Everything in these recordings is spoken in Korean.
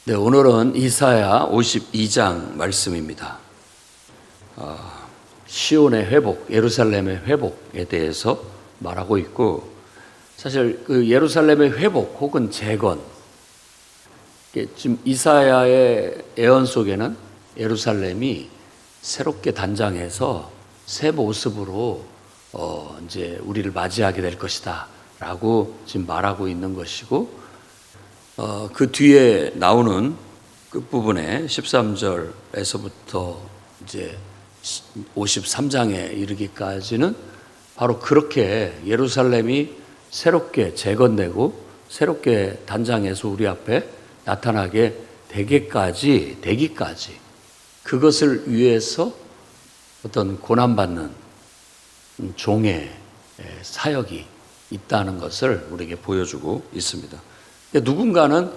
네, 오늘은 이사야 52장 말씀입니다. 시온의 회복, 예루살렘의 회복에 대해서 말하고 있고, 사실 그 예루살렘의 회복 혹은 재건, 지금 이사야의 예언 속에는 예루살렘이 새롭게 단장해서 새 모습으로 이제 우리를 맞이하게 될 것이다라고 지금 말하고 있는 것이고, 그 뒤에 나오는 끝부분에 13절에서부터 이제 53장에 이르기까지는 바로 그렇게 예루살렘이 새롭게 재건되고 새롭게 단장해서 우리 앞에 나타나게 되기까지 그것을 위해서 어떤 고난받는 종의 사역이 있다는 것을 우리에게 보여주고 있습니다. 누군가는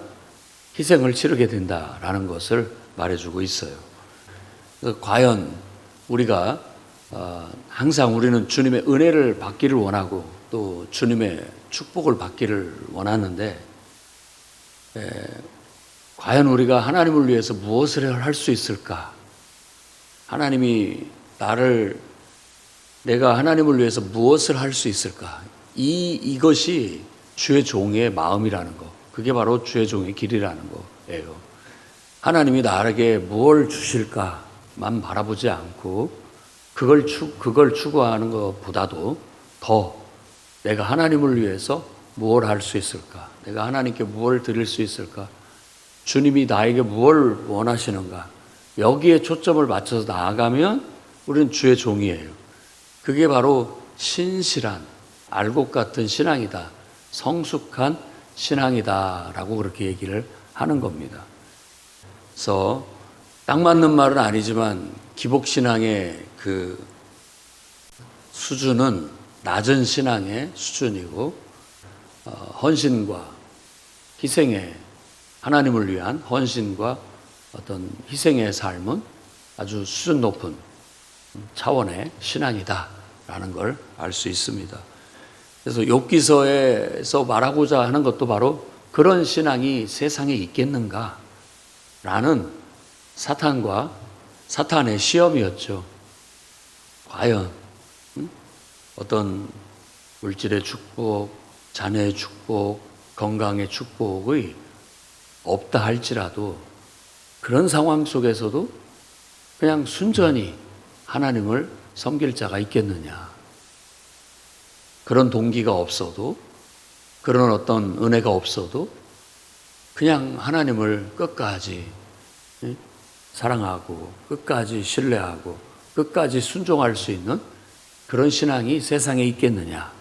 희생을 치르게 된다라는 것을 말해주고 있어요. 과연 우리가 항상 우리는 주님의 은혜를 받기를 원하고 또 주님의 축복을 받기를 원하는데, 과연 우리가 하나님을 위해서 무엇을 할 수 있을까? 하나님이 내가 하나님을 위해서 무엇을 할 수 있을까? 이것이 주의 종의 마음이라는 거. 그게 바로 주의 종의 길이라는 거예요. 하나님이 나에게 무엇을 주실까만 바라보지 않고 그걸 추구하는 것보다도 더 내가 하나님을 위해서 무엇을 할 수 있을까? 내가 하나님께 무엇을 드릴 수 있을까? 주님이 나에게 무엇을 원하시는가? 여기에 초점을 맞춰서 나아가면 우리는 주의 종이에요. 그게 바로 신실한 알곡 같은 신앙이다. 성숙한 신앙이다라고 그렇게 얘기를 하는 겁니다. 그래서 딱 맞는 말은 아니지만 기복신앙의 그 수준은 낮은 신앙의 수준이고, 헌신과 희생의, 하나님을 위한 헌신과 어떤 희생의 삶은 아주 수준 높은 차원의 신앙이다라는 걸 알 수 있습니다. 그래서 욥기서에서 말하고자 하는 것도 바로 그런 신앙이 세상에 있겠는가? 라는 사탄의 시험이었죠. 과연 어떤 물질의 축복, 자녀의 축복, 건강의 축복의 없다 할지라도 그런 상황 속에서도 그냥 순전히 하나님을 섬길 자가 있겠느냐? 그런 동기가 없어도, 그런 어떤 은혜가 없어도 그냥 하나님을 끝까지 사랑하고 끝까지 신뢰하고 끝까지 순종할 수 있는 그런 신앙이 세상에 있겠느냐?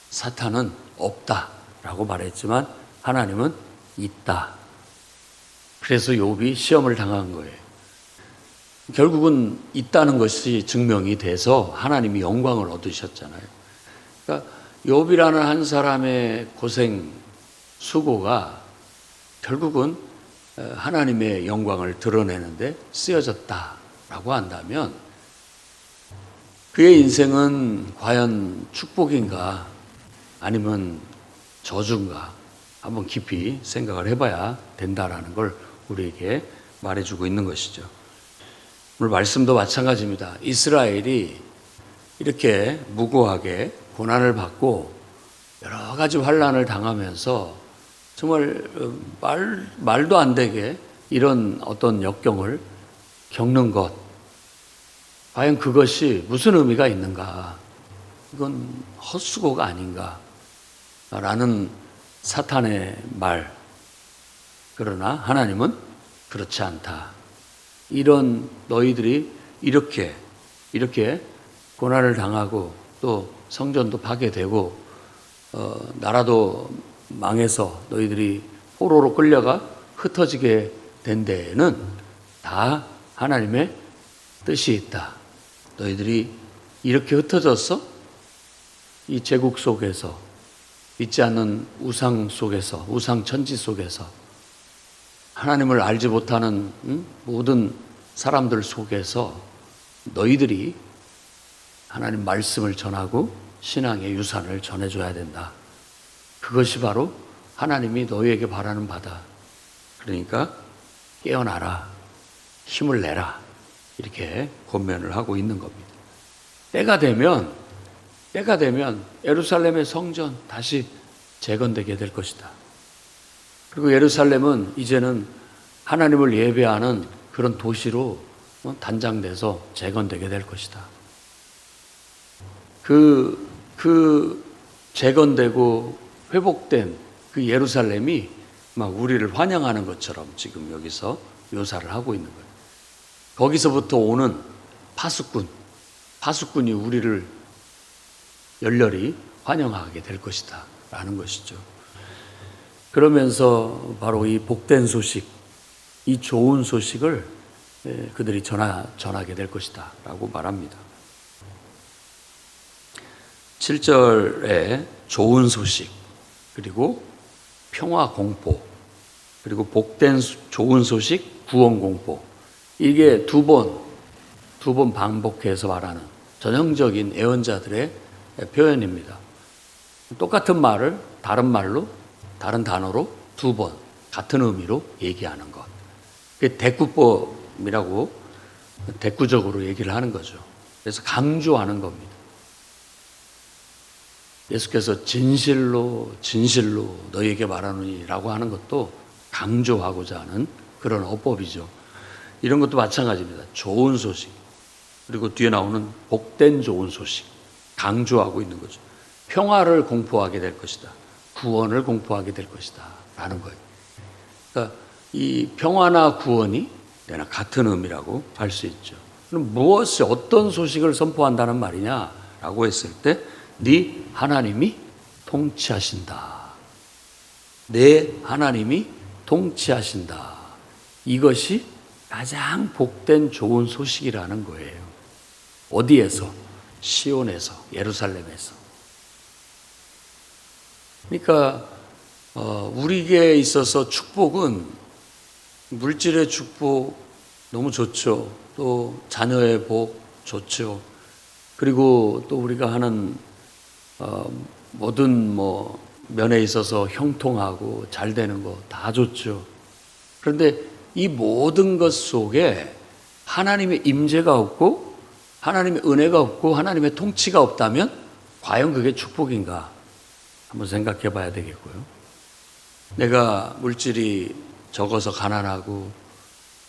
사탄은 없다라고 말했지만 하나님은 있다. 그래서 욥이 시험을 당한 거예요. 결국은 있다는 것이 증명이 돼서 하나님이 영광을 얻으셨잖아요. 그러니까 욥이라는 한 사람의 고생, 수고가 결국은 하나님의 영광을 드러내는데 쓰여졌다라고 한다면 그의 인생은 과연 축복인가 아니면 저주인가 한번 깊이 생각을 해봐야 된다라는 걸 우리에게 말해주고 있는 것이죠. 오늘 말씀도 마찬가지입니다. 이스라엘이 이렇게 무고하게 고난을 받고 여러 가지 환난을 당하면서 정말 말도 안 되게 이런 어떤 역경을 겪는 것, 과연 그것이 무슨 의미가 있는가? 이건 헛수고가 아닌가? 라는 사탄의 말. 그러나 하나님은 그렇지 않다. 이런 너희들이 이렇게 고난을 당하고 또 성전도 파괴되고 나라도 망해서 너희들이 포로로 끌려가 흩어지게 된 데에는 다 하나님의 뜻이 있다. 너희들이 이렇게 흩어졌어? 이 제국 속에서, 믿지 않는 우상 속에서, 우상 천지 속에서, 하나님을 알지 못하는 모든 사람들 속에서 너희들이 하나님 말씀을 전하고 신앙의 유산을 전해줘야 된다. 그것이 바로 하나님이 너희에게 바라는 바다. 그러니까 깨어나라, 힘을 내라, 이렇게 권면을 하고 있는 겁니다. 때가 되면 예루살렘의 성전 다시 재건되게 될 것이다. 그리고 예루살렘은 이제는 하나님을 예배하는 그런 도시로 단장돼서 재건되게 될 것이다. 그 재건되고 회복된 그 예루살렘이 막 우리를 환영하는 것처럼 지금 여기서 묘사를 하고 있는 거예요. 거기서부터 오는 파수꾼이 우리를 열렬히 환영하게 될 것이다 라는 것이죠. 그러면서 바로 이 복된 소식, 이 좋은 소식을 그들이 전하게 될 것이다 라고 말합니다. 7절에 좋은 소식, 그리고 평화 공포, 그리고 복된 좋은 소식, 구원 공포, 이게 두 번 반복해서 말하는 전형적인 예언자들의 표현입니다. 똑같은 말을 다른 말로, 다른 단어로 두 번 같은 의미로 얘기하는 것. 그게 대꾸법이라고 대꾸적으로 얘기를 하는 거죠. 그래서 강조하는 겁니다. 예수께서 진실로 너희에게 말하노니라고 하는 것도 강조하고자 하는 그런 어법이죠. 이런 것도 마찬가지입니다. 좋은 소식, 그리고 뒤에 나오는 복된 좋은 소식, 강조하고 있는 거죠. 평화를 공포하게 될 것이다. 구원을 공포하게 될 것이다 라는 거예요. 그러니까 이 평화나 구원이 같은 의미라고 할 수 있죠. 그럼 어떤 소식을 선포한다는 말이냐라고 했을 때, 네 하나님이 통치하신다. 내 하나님이 통치하신다. 이것이 가장 복된 좋은 소식이라는 거예요. 어디에서? 시온에서, 예루살렘에서. 그러니까 우리에게 있어서 축복은, 물질의 축복 너무 좋죠. 또 자녀의 복 좋죠. 그리고 또 우리가 하는 모든 면에 있어서 형통하고 잘 되는 거 다 좋죠. 그런데 이 모든 것 속에 하나님의 임재가 없고, 하나님의 은혜가 없고, 하나님의 통치가 없다면 과연 그게 축복인가? 한번 생각해 봐야 되겠고요. 내가 물질이 적어서 가난하고,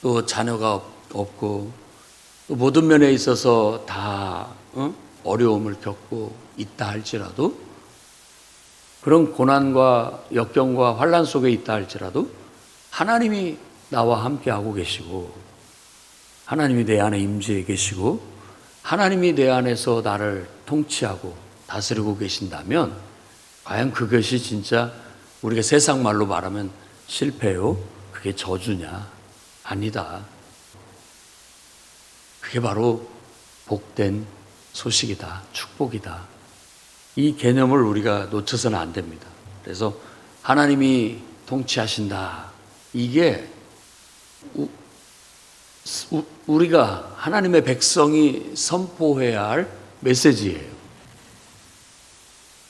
또 자녀가 없고, 또 모든 면에 있어서 다 어려움을 겪고 있다 할지라도, 그런 고난과 역경과 환난 속에 있다 할지라도 하나님이 나와 함께하고 계시고, 하나님이 내 안에 임재해 계시고, 하나님이 내 안에서 나를 통치하고 다스리고 계신다면 과연 그것이 진짜 우리가 세상 말로 말하면 실패요? 그게 저주냐? 아니다. 그게 바로 복된 소식이다. 축복이다. 이 개념을 우리가 놓쳐서는 안 됩니다. 그래서 하나님이 통치하신다. 이게 우리가 하나님의 백성이 선포해야 할 메시지예요.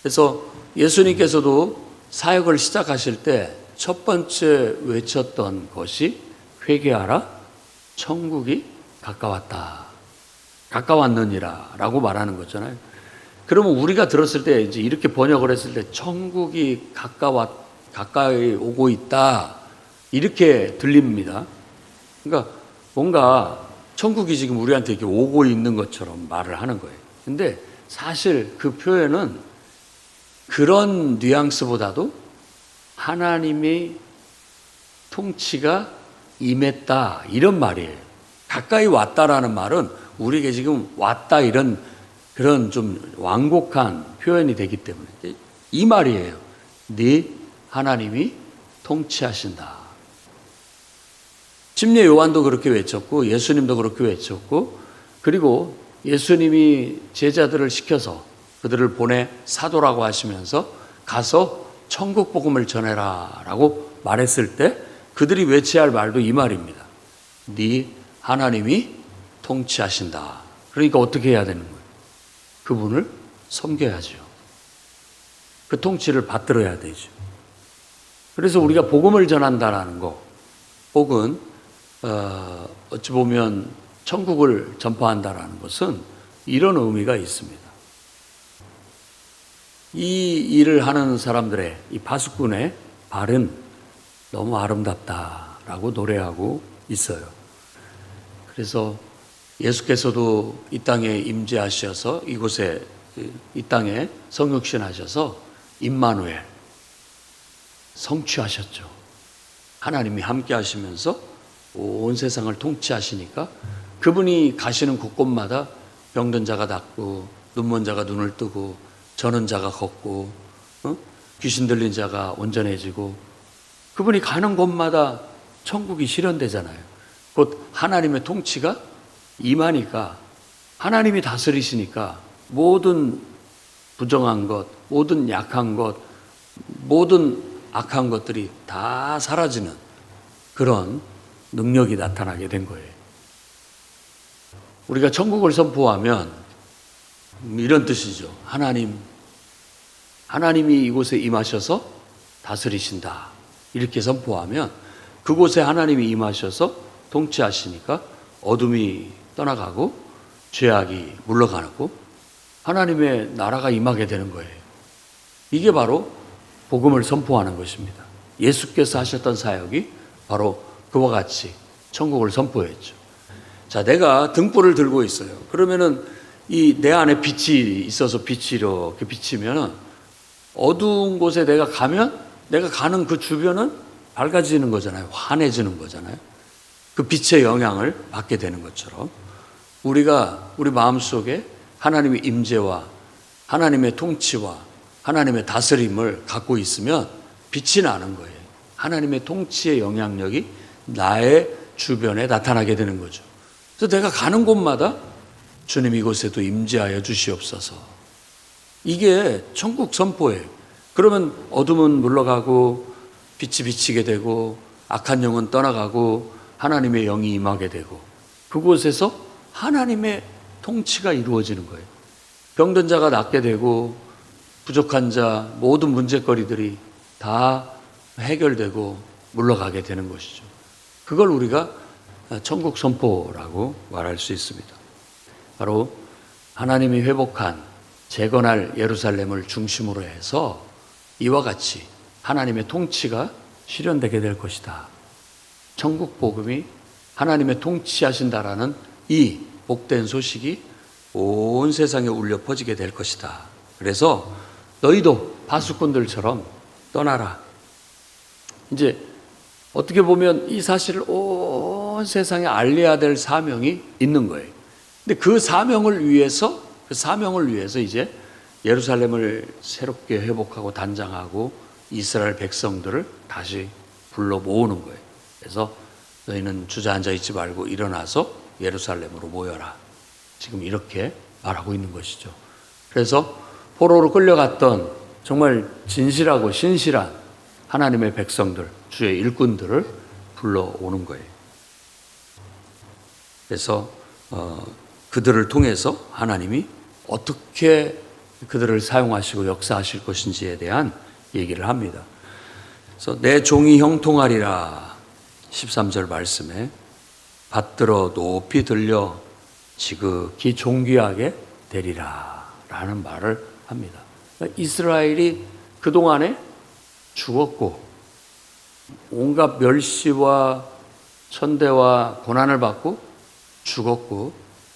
그래서 예수님께서도 사역을 시작하실 때 첫 번째 외쳤던 것이 회개하라, 천국이 가까웠다. 가까웠느니라 라고 말하는 거잖아요. 그러면 우리가 들었을 때 이제 이렇게 번역을 했을 때 천국이 가까이 오고 있다. 이렇게 들립니다. 그러니까 뭔가 천국이 지금 우리한테 이렇게 오고 있는 것처럼 말을 하는 거예요. 근데 사실 그 표현은 그런 뉘앙스보다도 하나님의 통치가 임했다 이런 말이에요. 가까이 왔다라는 말은 우리에게 지금 왔다 이런 그런 좀 완곡한 표현이 되기 때문에 이 말이에요. 네 하나님이 통치하신다. 침례 요한도 그렇게 외쳤고 예수님도 그렇게 외쳤고, 그리고 예수님이 제자들을 시켜서 그들을 보내 사도라고 하시면서 가서 천국 복음을 전해라 라고 말했을 때 그들이 외쳐야 할 말도 이 말입니다. 네 하나님이 통치하신다. 그러니까 어떻게 해야 되는 거예요? 그분을 섬겨야죠. 그 통치를 받들어야 되죠. 그래서 우리가 복음을 전한다라는 거, 혹은 어찌 보면 천국을 전파한다라는 것은 이런 의미가 있습니다. 이 일을 하는 사람들의, 이 파수꾼의 발은 너무 아름답다라고 노래하고 있어요. 그래서 예수께서도 이 땅에 임재하셔서 이곳에, 이 땅에 성육신하셔서 임마누엘, 성취하셨죠. 하나님이 함께 하시면서 온 세상을 통치하시니까 그분이 가시는 곳곳마다 병든 자가 낫고, 눈먼 자가 눈을 뜨고, 저는 자가 걷고, 귀신 들린 자가 온전해지고, 그분이 가는 곳마다 천국이 실현되잖아요. 곧 하나님의 통치가 임하니까, 하나님이 다스리시니까 모든 부정한 것, 모든 약한 것, 모든 악한 것들이 다 사라지는 그런 능력이 나타나게 된 거예요. 우리가 천국을 선포하면 이런 뜻이죠. 하나님이 이곳에 임하셔서 다스리신다. 이렇게 선포하면 그곳에 하나님이 임하셔서 통치하시니까 어둠이 떠나가고 죄악이 물러가고 하나님의 나라가 임하게 되는 거예요. 이게 바로 복음을 선포하는 것입니다. 예수께서 하셨던 사역이 바로 그와 같이 천국을 선포했죠. 자, 내가 등불을 들고 있어요. 그러면은 이 내 안에 빛이 있어서 빛이 이렇게 비치면은 어두운 곳에 내가 가면 내가 가는 그 주변은 밝아지는 거잖아요. 환해지는 거잖아요. 그 빛의 영향을 받게 되는 것처럼 우리가 우리 마음속에 하나님의 임재와 하나님의 통치와 하나님의 다스림을 갖고 있으면 빛이 나는 거예요. 하나님의 통치의 영향력이 나의 주변에 나타나게 되는 거죠. 그래서 내가 가는 곳마다 주님 이곳에도 임재하여 주시옵소서. 이게 천국 선포예요. 그러면 어둠은 물러가고 빛이 비치게 되고 악한 영은 떠나가고 하나님의 영이 임하게 되고 그곳에서 하나님의 통치가 이루어지는 거예요. 병든 자가 낫게 되고 부족한 자 모든 문제거리들이 다 해결되고 물러가게 되는 것이죠. 그걸 우리가 천국 선포라고 말할 수 있습니다. 바로 하나님이 회복한 재건할 예루살렘을 중심으로 해서 이와 같이 하나님의 통치가 실현되게 될 것이다. 천국 복음이 하나님의 통치하신다라는 이 복된 소식이 온 세상에 울려 퍼지게 될 것이다. 그래서 너희도 파수꾼들처럼 떠나라. 이제 어떻게 보면 이 사실을 온 세상에 알려야 될 사명이 있는 거예요. 근데 그 사명을 위해서 이제 예루살렘을 새롭게 회복하고 단장하고 이스라엘 백성들을 다시 불러 모으는 거예요. 그래서 너희는 주저앉아 있지 말고 일어나서 예루살렘으로 모여라. 지금 이렇게 말하고 있는 것이죠. 그래서 포로로 끌려갔던 정말 진실하고 신실한 하나님의 백성들, 주의 일꾼들을 불러오는 거예요. 그래서 그들을 통해서 하나님이 어떻게 그들을 사용하시고 역사하실 것인지에 대한 얘기를 합니다. 그래서 내 종이 형통하리라 13절 말씀에 받들어 높이 들려 지극히 존귀하게 되리라 라는 말을 합니다. 그러니까 이스라엘이 그동안에 죽었고 온갖 멸시와 천대와 고난을 받고 죽었고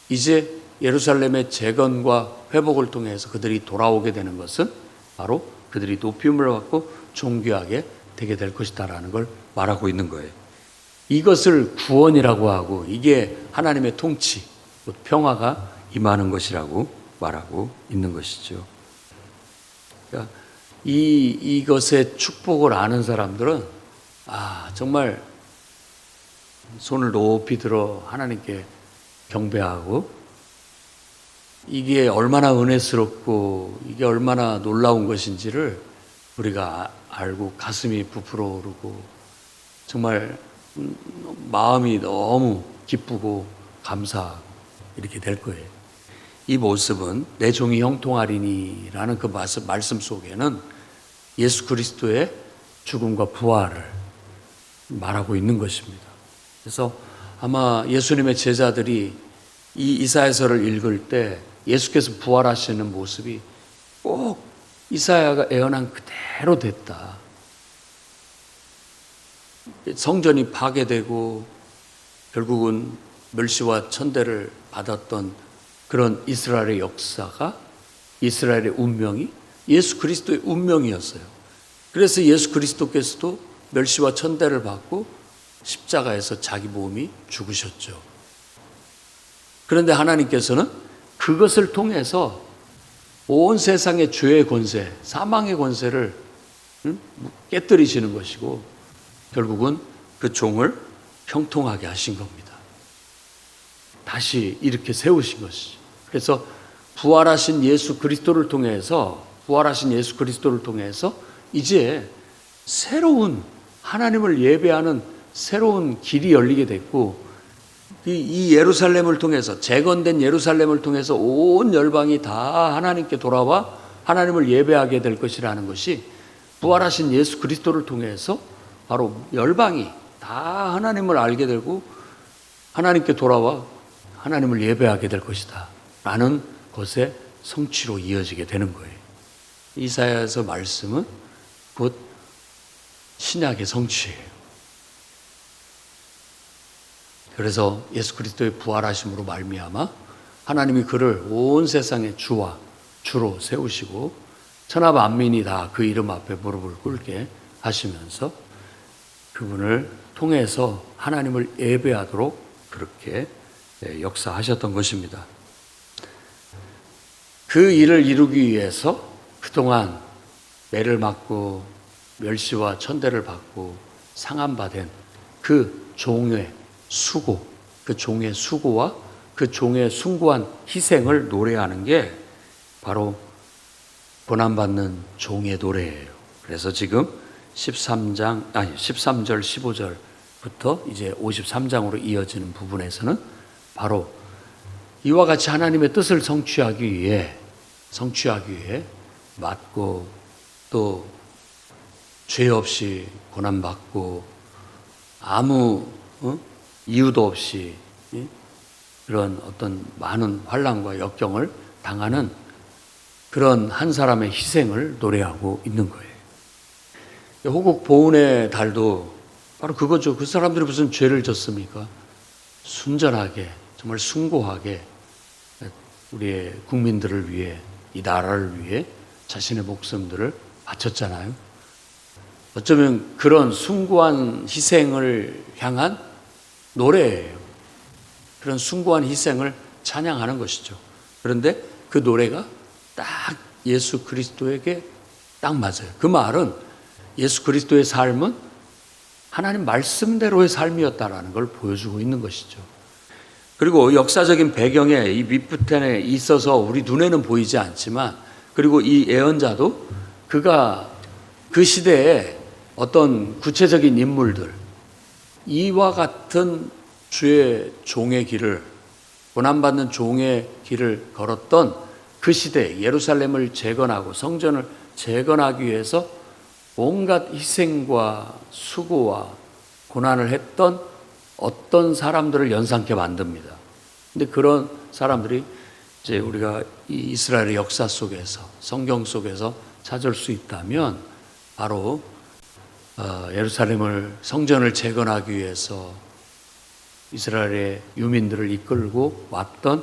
이제 예루살렘의 재건과 회복을 통해서 그들이 돌아오게 되는 것은 바로 그들이 높임을 받고 존귀하게 되게 될 것이다라는 걸 말하고 있는 거예요. 이것을 구원이라고 하고 이게 하나님의 통치, 평화가 임하는 것이라고 말하고 있는 것이죠. 그러니까 이것의 축복을 아는 사람들은 정말 손을 높이 들어 하나님께 경배하고 이게 얼마나 은혜스럽고 이게 얼마나 놀라운 것인지를 우리가 알고 가슴이 부풀어 오르고 정말 마음이 너무 기쁘고 감사하고 이렇게 될 거예요. 이 모습은 내 종이 형통하리니라는 그 말씀 속에는 예수 그리스도의 죽음과 부활을 말하고 있는 것입니다. 그래서 아마 예수님의 제자들이 이 이사야서를 읽을 때 예수께서 부활하시는 모습이 꼭 이사야가 예언한 그대로 됐다. 성전이 파괴되고 결국은 멸시와 천대를 받았던 그런 이스라엘의 역사가, 이스라엘의 운명이 예수 그리스도의 운명이었어요. 그래서 예수 그리스도께서도 멸시와 천대를 받고 십자가에서 자기 몸이 죽으셨죠. 그런데 하나님께서는 그것을 통해서 온 세상의 죄의 권세, 사망의 권세를 깨뜨리시는 것이고 결국은 그 종을 형통하게 하신 겁니다. 다시 이렇게 세우신 것이죠. 그래서 부활하신 예수 그리스도를 통해서 이제 새로운 하나님을 예배하는 새로운 길이 열리게 됐고, 이 예루살렘을 통해서, 재건된 예루살렘을 통해서 온 열방이 다 하나님께 돌아와 하나님을 예배하게 될 것이라는 것이 부활하신 예수 그리스도를 통해서 바로 열방이 다 하나님을 알게 되고 하나님께 돌아와 하나님을 예배하게 될 것이다 라는 것의 성취로 이어지게 되는 거예요. 이사야서 말씀은 곧 신약의 성취예요. 그래서 예수 그리스도의 부활하심으로 말미암아 하나님이 그를 온 세상의 주로 세우시고 천하 만민이 다 그 이름 앞에 무릎을 꿇게 하시면서 그분을 통해서 하나님을 예배하도록 그렇게 역사하셨던 것입니다. 그 일을 이루기 위해서 그동안 매를 맞고 멸시와 천대를 받고 상함받은 그 종의 수고, 그 종의 수고와 그 종의 숭고한 희생을 노래하는 게 바로 고난받는 종의 노래예요. 그래서 지금 13절, 15절부터 이제 53장으로 이어지는 부분에서는 바로 이와 같이 하나님의 뜻을 성취하기 위해 맞고 또 죄 없이 고난받고 아무 이유도 없이 그런 어떤 많은 환난과 역경을 당하는 그런 한 사람의 희생을 노래하고 있는 거예요. 호국 보훈의 달도 바로 그거죠. 그 사람들이 무슨 죄를 졌습니까? 순전하게, 정말 숭고하게 우리의 국민들을 위해, 이 나라를 위해 자신의 목숨들을 바쳤잖아요. 어쩌면 그런 숭고한 희생을 향한 노래예요. 그런 숭고한 희생을 찬양하는 것이죠. 그런데 그 노래가 딱 예수 그리스도에게 딱 맞아요. 그 말은 예수 그리스도의 삶은 하나님 말씀대로의 삶이었다라는 걸 보여주고 있는 것이죠. 그리고 역사적인 배경에 이 밑부분에 있어서 우리 눈에는 보이지 않지만, 그리고 이 예언자도 그가 그 시대에 어떤 구체적인 인물들, 이와 같은 주의 종의 길을, 고난받는 종의 길을 걸었던 그 시대에 예루살렘을 재건하고 성전을 재건하기 위해서 온갖 희생과 수고와 고난을 했던 어떤 사람들을 연상케 만듭니다. 근데 그런 사람들이 이제 우리가 이 이스라엘의 역사 속에서, 성경 속에서 찾을 수 있다면 바로 예루살렘을, 성전을 재건하기 위해서 이스라엘의 유민들을 이끌고 왔던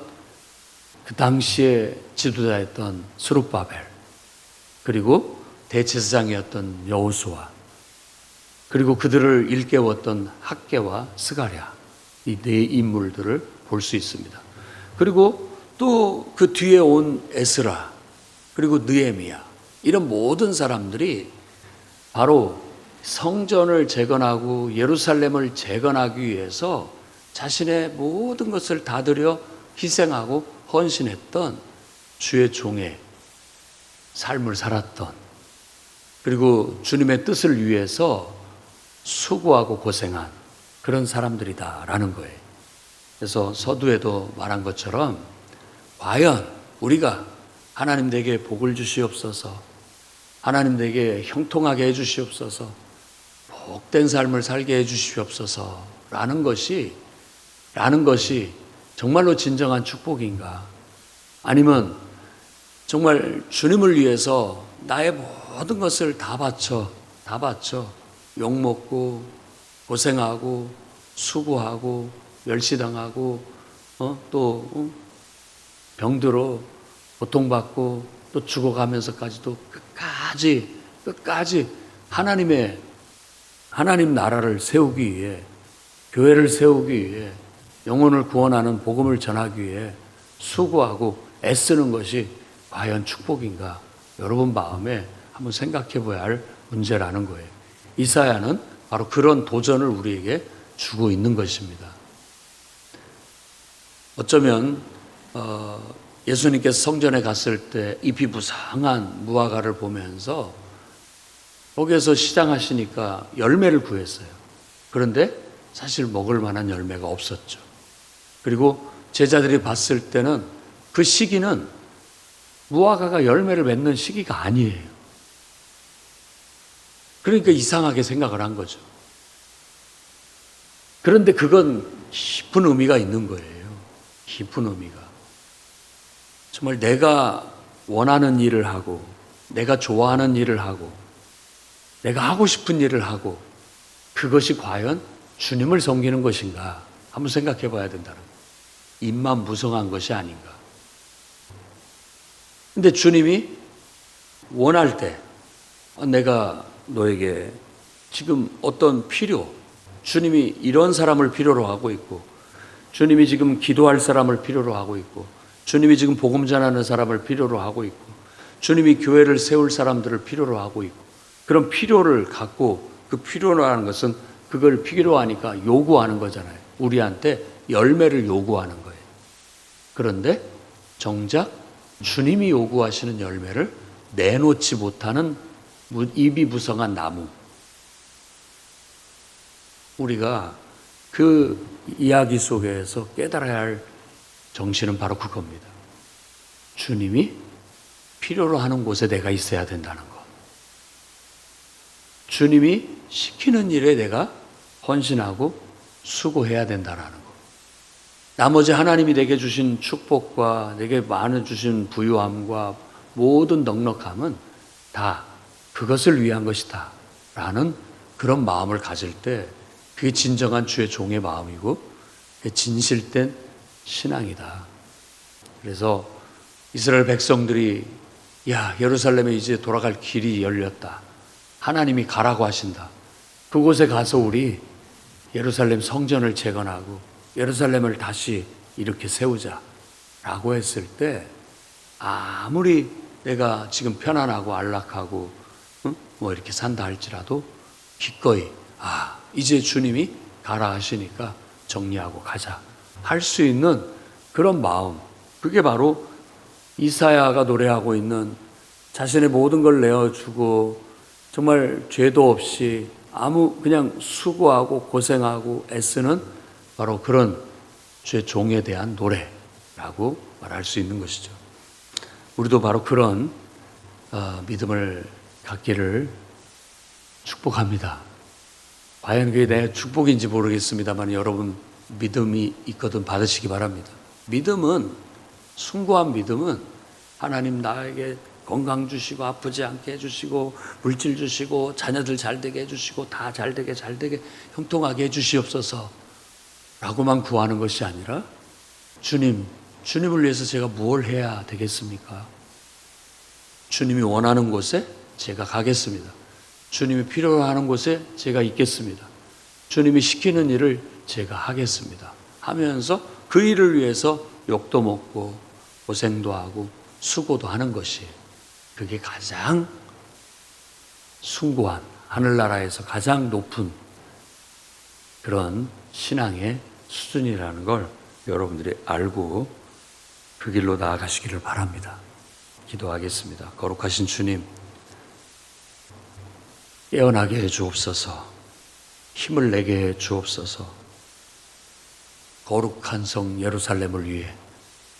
그 당시에 지도자였던 스룹바벨, 그리고 대제사장이었던 여호수아, 그리고 그들을 일깨웠던 학개와 스가랴, 이 네 인물들을 볼 수 있습니다. 그리고 또 그 뒤에 온 에스라, 그리고 느헤미야, 이런 모든 사람들이 바로 성전을 재건하고 예루살렘을 재건하기 위해서 자신의 모든 것을 다 들여 희생하고 헌신했던 주의 종의 삶을 살았던, 그리고 주님의 뜻을 위해서 수고하고 고생한 그런 사람들이다라는 거예요. 그래서 서두에도 말한 것처럼 과연 우리가 하나님 내게 복을 주시옵소서, 하나님 내게 형통하게 해주시옵소서, 복된 삶을 살게 해주시옵소서 라는 것이 라는 것이 정말로 진정한 축복인가? 아니면 정말 주님을 위해서 나의 모든 것을 다 바쳐 욕먹고 고생하고 수고하고 멸시당하고 또 병들어 고통받고 또 죽어가면서까지도 끝까지 하나님 나라를 세우기 위해, 교회를 세우기 위해, 영혼을 구원하는 복음을 전하기 위해 수고하고 애쓰는 것이 과연 축복인가? 여러분 마음에 한번 생각해 봐야 할 문제라는 거예요. 이사야는 바로 그런 도전을 우리에게 주고 있는 것입니다. 어쩌면 예수님께서 성전에 갔을 때 잎이 무성한 무화과를 보면서 거기에서 시장하시니까 열매를 구했어요. 그런데 사실 먹을 만한 열매가 없었죠. 그리고 제자들이 봤을 때는 그 시기는 무화과가 열매를 맺는 시기가 아니에요. 그러니까 이상하게 생각을 한 거죠. 그런데 그건 깊은 의미가 있는 거예요. 깊은 의미가. 정말 내가 원하는 일을 하고, 내가 좋아하는 일을 하고, 내가 하고 싶은 일을 하고, 그것이 과연 주님을 섬기는 것인가? 한번 생각해 봐야 된다는 거예요. 입만 무성한 것이 아닌가. 근데 주님이 원할 때, 내가 너에게 지금 어떤 필요, 주님이 이런 사람을 필요로 하고 있고, 주님이 지금 기도할 사람을 필요로 하고 있고, 주님이 지금 복음 전하는 사람을 필요로 하고 있고, 주님이 교회를 세울 사람들을 필요로 하고 있고, 그런 필요를 갖고, 그 필요라는 것은 그걸 필요하니까 요구하는 거잖아요. 우리한테 열매를 요구하는 거예요. 그런데 정작 주님이 요구하시는 열매를 내놓지 못하는 잎이 무성한 나무. 우리가 그 이야기 속에서 깨달아야 할 정신은 바로 그겁니다. 주님이 필요로 하는 곳에 내가 있어야 된다는 것. 주님이 시키는 일에 내가 헌신하고 수고해야 된다는 것. 나머지 하나님이 내게 주신 축복과 내게 많은 주신 부유함과 모든 넉넉함은 다 그것을 위한 것이다 라는 그런 마음을 가질 때 그게 진정한 주의 종의 마음이고 진실된 신앙이다. 그래서 이스라엘 백성들이 예루살렘에 이제 돌아갈 길이 열렸다. 하나님이 가라고 하신다. 그곳에 가서 우리 예루살렘 성전을 재건하고 예루살렘을 다시 이렇게 세우자 라고 했을 때 아무리 내가 지금 편안하고 안락하고 뭐 이렇게 산다 할지라도 기꺼이 이제 주님이 가라 하시니까 정리하고 가자 할 수 있는 그런 마음, 그게 바로 이사야가 노래하고 있는 자신의 모든 걸 내어주고 정말 죄도 없이 그냥 수고하고 고생하고 애쓰는 바로 그런 주의 종에 대한 노래라고 말할 수 있는 것이죠. 우리도 바로 그런 믿음을 갖기를 축복합니다. 과연 그게 내 축복인지 모르겠습니다만 여러분 믿음이 있거든 받으시기 바랍니다. 믿음은, 숭고한 믿음은 하나님 나에게 건강 주시고 아프지 않게 해주시고 물질 주시고 자녀들 잘 되게 해주시고 다 잘 되게 형통하게 해주시옵소서 라고만 구하는 것이 아니라 주님을 위해서 제가 무엇을 해야 되겠습니까? 주님이 원하는 곳에 제가 가겠습니다. 주님이 필요로 하는 곳에 제가 있겠습니다. 주님이 시키는 일을 제가 하겠습니다. 하면서 그 일을 위해서 욕도 먹고 고생도 하고 수고도 하는 것이 그게 가장 숭고한 하늘나라에서 가장 높은 그런 신앙의 수준이라는 걸 여러분들이 알고 그 길로 나아가시기를 바랍니다. 기도하겠습니다. 거룩하신 주님, 깨어나게 해 주옵소서. 힘을 내게 해 주옵소서. 거룩한 성 예루살렘을 위해,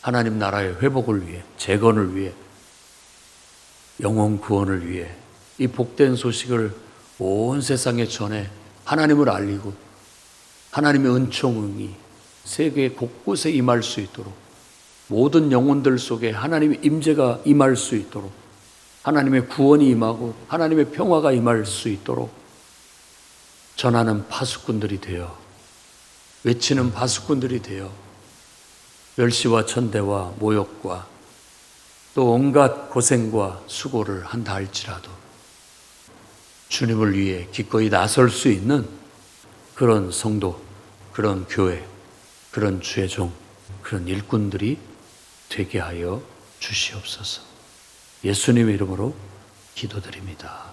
하나님 나라의 회복을 위해, 재건을 위해, 영혼 구원을 위해 이 복된 소식을 온 세상에 전해 하나님을 알리고 하나님의 은총이 세계 곳곳에 임할 수 있도록, 모든 영혼들 속에 하나님의 임재가 임할 수 있도록, 하나님의 구원이 임하고 하나님의 평화가 임할 수 있도록 전하는 파수꾼들이 되어, 외치는 파수꾼들이 되어 멸시와 천대와 모욕과 또 온갖 고생과 수고를 한다 할지라도 주님을 위해 기꺼이 나설 수 있는 그런 성도, 그런 교회, 그런 주의 종, 그런 일꾼들이 되게 하여 주시옵소서. 예수님의 이름으로 기도드립니다.